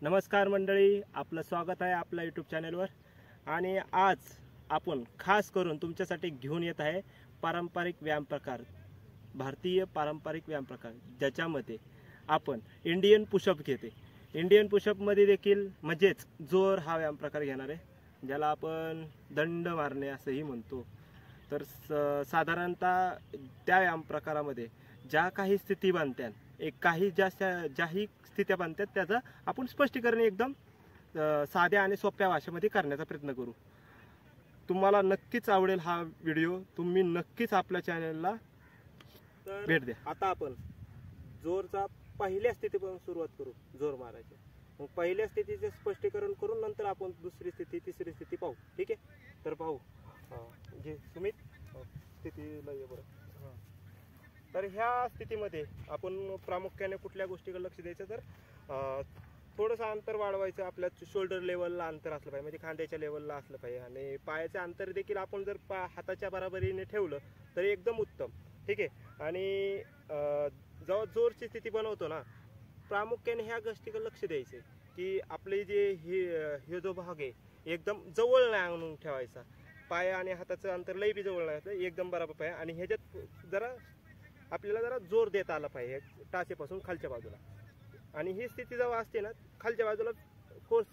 नमस्कार मंडळी, आपलं स्वागत आहे आपल्या यूट्यूब चॅनलवर. आणि आज आपण खास करून तुमच्यासाठी घेऊन येत आहे पारंपरिक व्यायाम प्रकार, भारतीय पारंपरिक व्यायाम प्रकार, ज्याच्यामध्ये आपण इंडियन पुशअप घेते. इंडियन पुशअपमध्ये देखील म्हणजेच जोर हा व्यायाम प्रकार घेणार आहे, ज्याला आपण दंड मारणे असंही म्हणतो. तर साधारणतः त्या व्यायाम प्रकारामध्ये ज्या काही स्थिती बनतात, ज्याही स्थित्या बनतात त्याचं आपण स्पष्टीकरण एकदम साध्या आणि सोप्या भाषेमध्ये करण्याचा प्रयत्न करू. तुम्हाला नक्कीच आवडेल हा व्हिडिओ. तुम्ही नक्कीच आपल्या चॅनलला भेट द्या. आता आपण जोरचा पहिल्या स्थितीपासून सुरुवात करू. जोर मारायचे मग पहिल्या स्थितीचे स्पष्टीकरण करून नंतर आपण दुसरी स्थिती, तिसरी स्थिती पाहू. ठीक आहे, तर पाहू. जे सुमित स्थितीला ये बरं. तर ह्या स्थितीमध्ये आपण प्रामुख्याने कुठल्या गोष्टीकडे लक्ष द्यायचं, तर थोडंसं अंतर वाढवायचं. आपल्या शोल्डर लेवलला अंतर असलं पाहिजे, म्हणजे खांद्याच्या लेवलला असलं पाहिजे. आणि पायाचं अंतर देखील आपण जर हाताच्या बराबरीने ठेवलं तर एकदम उत्तम. ठीक आहे. आणि जेव्हा जोरची स्थिती बनवतो ना, प्रामुख्याने ह्या गोष्टीकडे लक्ष द्यायचं की आपले जे हे जो भाग आहे एकदम जवळ नाही आणून ठेवायचा. पाय आणि हाताचं अंतर लई बी जवळ नाही, एकदम बरोबर पाहिजे. आणि ह्याच्यात आपल्याला जरा जोर देता आला पाहिजे टाचेपासून खालच्या बाजूला. आणि ही स्थिती जेव्हा असते ना, खालच्या बाजूला फोर्स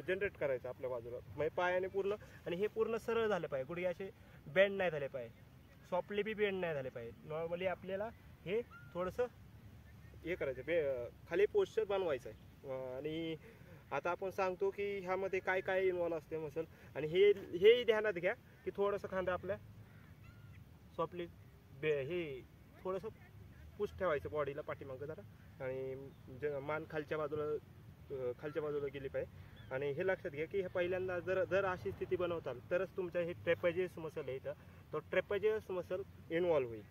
जनरेट करायचा आपल्या बाजूला, म्हणजे पायाने पूर्ण. आणि हे पूर्ण सरळ झालं पाहिजे, गुडघे असे बेंड नाही झाले पाहिजे, सॉफ्टली बी बेंड नाही झाले पाहिजे. नॉर्मली आपल्याला हे थोडंसं हे करायचं, खाली पोस्चर बनवायचं आहे. आणि आता आपण सांगतो की ह्यामध्ये काय काय इन्व्हॉल्व असते मसल. आणि हेही ध्यानात घ्या की थोडंसं खांदा आपल्या सॉफ्टली हे थोडंसं पुश ठेवायचं बॉडीला पाठीमागं जरा. आणि मान खालच्या बाजूला गेली पाहिजे. आणि हे लक्षात घ्या की हे पहिल्यांदा जर अशी स्थिती बनवताल तरच तुमच्या हे ट्रेपेजियस मसल आहे इथं, तो ट्रेपेजियस मसल इन्व्हॉल्व होईल.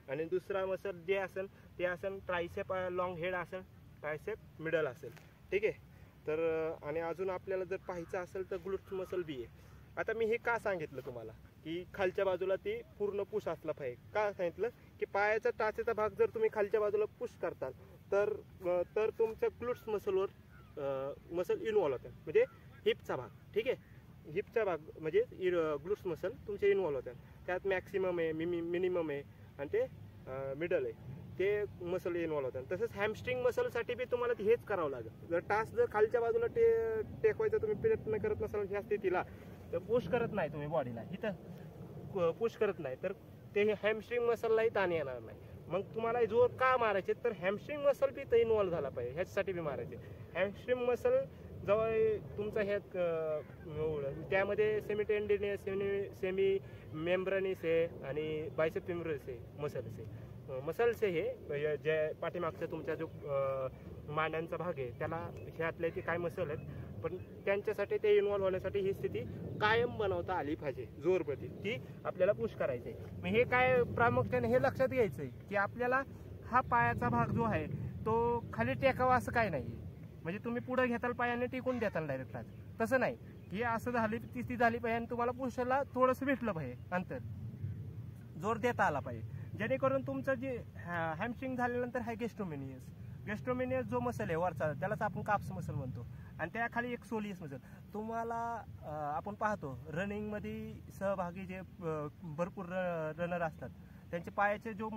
आणि दुसरा मसल जे असेल ते असेल ट्रायसेप लॉंग हेड असेल, ट्रायसेप मिडल असेल. ठीक आहे. तर आणि अजून आपल्याला जर पाहायचं असेल तर ग्लूट्स मसल बी आहे. आता मी हे का सांगितलं तुम्हाला की खालच्या बाजूला ती पूर्ण पुश असला पाहिजे. का सांगितलं की पायाचा टाचेचा भाग जर तुम्ही खालच्या बाजूला पुश करताल तर तुमच्या ग्लूट्स मसलवर मसल इन्व्हॉल्व होतात, म्हणजे हिपचा भाग. ठीक आहे, हिपचा भाग म्हणजे ग्लूट्स मसल तुमचे इन्व्हॉल्व होतात. त्यात मॅक्सिमम आहे, मिनिमम आहे आणि ते मिडल आहे, ते मसल इन्व्हॉल्व होतात. तसंच हॅमस्ट्रिंग मसलसाठी बी तुम्हाला हेच करावं लागेल. जर खालच्या बाजूला टेकवायचा तुम्ही प्रयत्न करत नसाल ह्या स्थितीला, तर पुश करत नाही तुम्ही बॉडीला, इथं पुश करत नाही, तर ते हॅमस्ट्रिंग मसललाही ताण येणार नाही. मग तुम्हाला जोर का मारायचे, तर हॅमस्ट्रिंग मसल बी तर इन्व्हॉल्व झाला पाहिजे, ह्याच्यासाठी बी मारायचे. हॅमस्ट्रिंग मसल जवळ तुमचा ह्यात त्यामध्ये सेमी टेंडिनियस, सेमी मेम्ब्रेनस आहे आणि बायसेप फेमोरस आहे, मसल्स आहे. हे जे पाठीमागचा तुमचा जो मांड्यांचा भाग आहे त्याला ह्यातले ते काय मसल आहेत, पण त्यांच्यासाठी ते इन्व्हॉल्व होण्यासाठी ही स्थिती कायम बनवता आली पाहिजे. जोरपती ती आपल्याला पुश करायची आहे. मग हे काय प्रामुख्याने हे लक्षात घ्यायचं आहे की आपल्याला हा पायाचा भाग जो आहे तो खाली टेकावा असं काय नाही. म्हणजे तुम्ही पुढे घेताल पायाने टिकून देताल डायरेक्ट, तसं नाही की असं झाली ती झाली पाहिजे. आणि तुम्हाला पुशला थोडंसं भेटलं पाहिजे, अंतर जोर देता आला पाहिजे, जेणेकरून तुमचं जे हॅमस्ट्रिंग झाल्यानंतर हा गेस्ट्रोमेनियस जो मसल आहे वरचा, त्यालाच आपण काप्स मसल म्हणतो. आणि त्या खाली एक सोलियस मसल. तुम्हाला आपण पाहतो रनिंगमध्ये सहभागी जे भरपूर रनर असतात त्यांचे पायाचे जो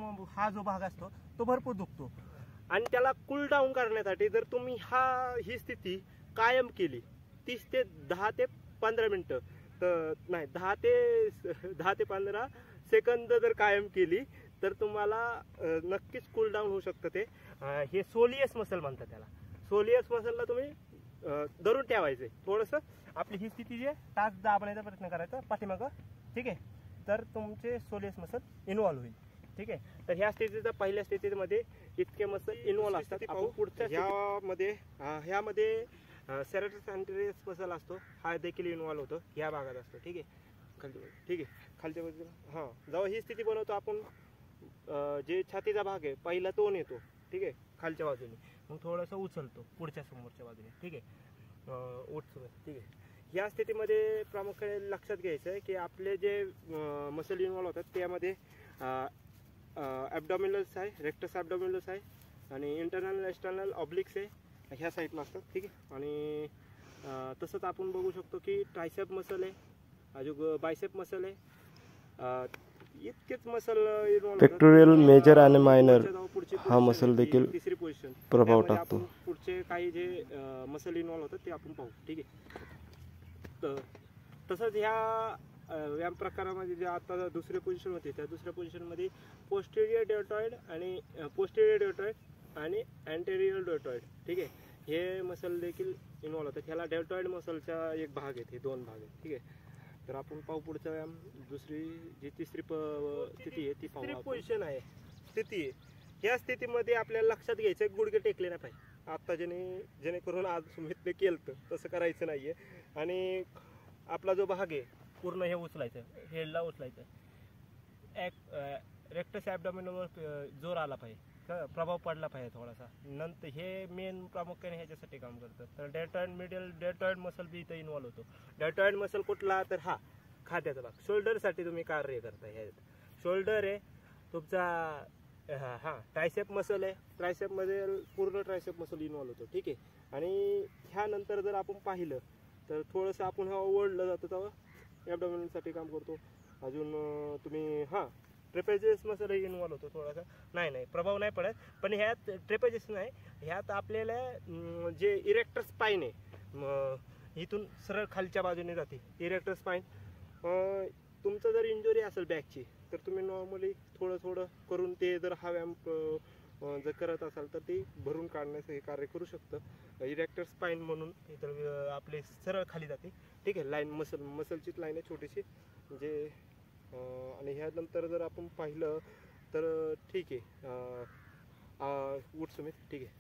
भाग असतो तो भरपूर दुखतो. आणि त्याला कूल डाऊन करण्यासाठी जर तुम्ही ही स्थिती कायम केली 30 ते 10 ते 15 मिनिटं, तर नाही 10 ते 15 सेकंद जर कायम केली तर तुम्हाला नक्कीच कूल डाऊन होऊ शकतं. ते हे सोलियस मसल म्हणतात त्याला. सोलियस मसलला तुम्ही धरून ठेवायचे, थोडंसं आपली ही स्थिती जे टाच दाबण्याचा प्रयत्न करायचा पाठीमागं. ठीक आहे, तर तुमचे सोलियस मसल इन्व्हॉल्व होईल. ठीक आहे. तर ह्या स्थितीचा पहिल्या स्थितीमध्ये इतके मसल इन्व्हॉल्व असतात. आपण पुढच्या ह्यामध्ये सेरेटस अँटेरियस मसल असतो, हा देखील इन्व्हॉल्व होतो, ह्या भागात असतो. ठीक आहे, ठीक आहे, खालच्या बाजूला. जेव्हा ही स्थिती बनवतो आपण, जे छातीचा भाग आहे पहिला तोन येतो. ठीक आहे, खालच्या बाजूने, मग थोडंसं उचलतो पुढच्या समोरच्या बाजूने. ठीक आहे, उचल. ठीक आहे. ह्या स्थितीमध्ये प्रामुख्याने लक्षात घ्यायचं आहे की आपले जे मसल इन्व्हॉल्व होतात त्यामध्ये ॲब्डॉमिनल्स आहे, रेक्टस ॲब्डॉमिनल्स आहे, आणि इंटरनल एक्सटर्नल ऑब्लिक्स आहे, ह्या साईडला असतात, ठीक आहे. आणि तसंच आपण बघू शकतो की ट्रायसेप मसल आहे, अजून बायसेप मसल आहे, इतकेच मसल पेक्टोरियल मेजर आणि मायनर हा मसल देखील तिसरी पोझिशन प्रभाव टाकतो. पुढचे काही जे मसल इन्व्हॉल्व होतात ते आपण पाहू, ठीक आहे. तसंच ह्या व्यायाम प्रकारामध्ये जे आता दुसरी पोझिशन होती त्या दुसऱ्या पोझिशनमध्ये पोस्टेरियर डेल्टॉइड आणि अँटेरियर डेल्टॉइड, ठीक आहे, हे मसल देखील इन्व्हॉल्व होतात. ह्याला डेल्टॉइड मसलचा एक भाग आहे, हे दोन भाग आहेत, ठीक आहे. तर आपण पाहू पुढचा व्यायाम, दुसरी जी तिसरी स्थिती आहे ती पाहू. पोझिशन आहे, स्थिती आहे. या स्थितीमध्ये आपल्याला लक्षात घ्यायचं गुडघे टेकले नाही पाहिजे. आता जेणेकरून आज सुमितने केलं तसं करायचं नाहीये. आणि आपला जो भाग आहे पूर्ण हे उचलायचं, हेडला उचलायचं, रेक्टस ॲबडॉमिनवर जोर आला पाहिजे, प्रभाव पडला पाहिजे थोडासा. नंतर हे मेन प्रामुख्याने ह्याच्यासाठी काम करतं. तर डेल्टॉइड मसल बी इथं इन्व्हॉल्व होतो. डेल्टॉइड मसल कुठला, तर हा खाद्याचा भाग. शोल्डरसाठी तुम्ही कार्य करता. हे शोल्डर आहे तुमचा, हा ट्रायसेप मसल आहे, ट्रायसेपमध्ये पूर्ण ट्रायसेप मसल इन्व्हॉल्व होतो, ठीक आहे. आणि ह्यानंतर जर आपण पाहिलं तर थोडंसं आपण हा ओढलं जातं तेव्हा ॲबडॉमिनलसाठी काम करतो. अजून तुम्ही ट्रेपेजियस मसल इन्व्हॉल्व होतो थोडासा. नाही प्रभाव नाही पडत, पण ह्यात ट्रेपेजियस नाही, ह्यात आपल्याला जे इरेक्टर स्पाईन आहे इथून सरळ खालच्या बाजूने जाते इरेक्टर स्पाईन. तुमचं जर इंजुरी असेल बॅकची तर तुम्ही नॉर्मली थोडं करून ते जर हा व्यायाम जर करत असाल तर ते भरून काढण्याचं हे कार्य करू शकतं. इरेक्टर स्पाईन म्हणून इथं आपले सरळ खाली जाते, ठीक आहे. लाईन मसलचीच लाईन आहे छोटीशी, म्हणजे आणि ह्यानंतर जर आपण पाहिलं तर ठीक आहे, उठ सुमित, ठीक आहे.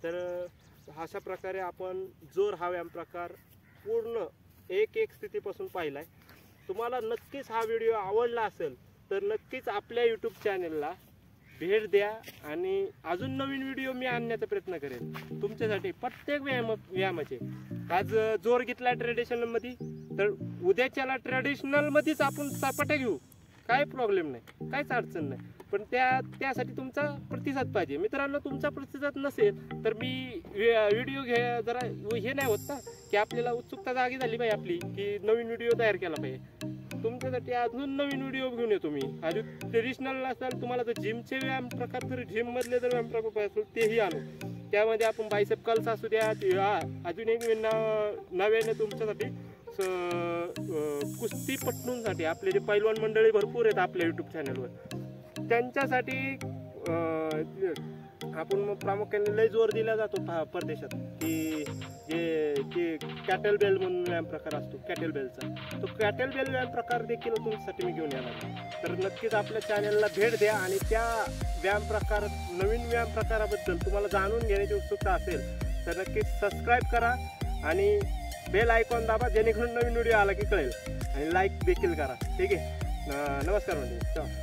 तर अशा प्रकारे आपण जोर हा व्यायाम प्रकार पूर्ण एक स्थितीपासून पाहिला आहे. तुम्हाला नक्कीच हा व्हिडिओ आवडला असेल तर नक्कीच आपल्या यूट्यूब चॅनलला भेट द्या आणि अजून नवीन व्हिडिओ मी आणण्याचा प्रयत्न करेन तुमच्यासाठी. प्रत्येक व्यायामाचे आज जोर घेतला ट्रेडिशनलमध्ये तर उद्याच्याला ट्रेडिशनलमध्येच आपण सपाट्या घेऊ, काय प्रॉब्लेम नाही, काहीच अडचण नाही. पण त्यासाठी तुमचा प्रतिसाद पाहिजे. मित्रांनो, तुमचा प्रतिसाद नसेल तर मी व्हिडिओ जरा हे नाही होत ना, की आपल्याला उत्सुकता जागी झाली पाहिजे आपली की नवीन व्हिडिओ तयार केला पाहिजे. तुमच्यासाठी अजून नवीन व्हिडिओ घेऊन येतो मी. अजून ट्रेडिशनल असेल, तुम्हाला जर जिमचे व्यायाम प्रकार जर जिममधले जर व्यायाम प्रकार असेल तेही आणू. त्यामध्ये आपण बायसेप कर्ल्स असू द्या, अजून एक नव्याने तुमच्यासाठी कुस्तीपटूंसाठी आपले जे पैलवान मंडळी भरपूर आहेत आपल्या यूट्यूब चॅनलवर, त्यांच्यासाठी आपण प्रामुख्याने लय जोर दिला जातो परदेशात की जे कॅटल बेल म्हणून व्यायाम प्रकार असतो, कॅटल बेलचा. तो कॅटल बेल व्यायाम प्रकार देखील तुमच्यासाठी मी घेऊन येणार. तर नक्कीच आपल्या चॅनलला भेट द्या आणि त्या व्यायाम प्रकार, नवीन व्यायाम प्रकाराबद्दल तुम्हाला जाणून घेण्याची उत्सुकता असेल तर नक्कीच सबस्क्राईब करा आणि बेल आयकॉन दाबा, जेणेकरून नवीन व्हिडिओ आला की कळेल. आणि लाईक देखील करा, ठीक आहे. नमस्कार म्हणजे.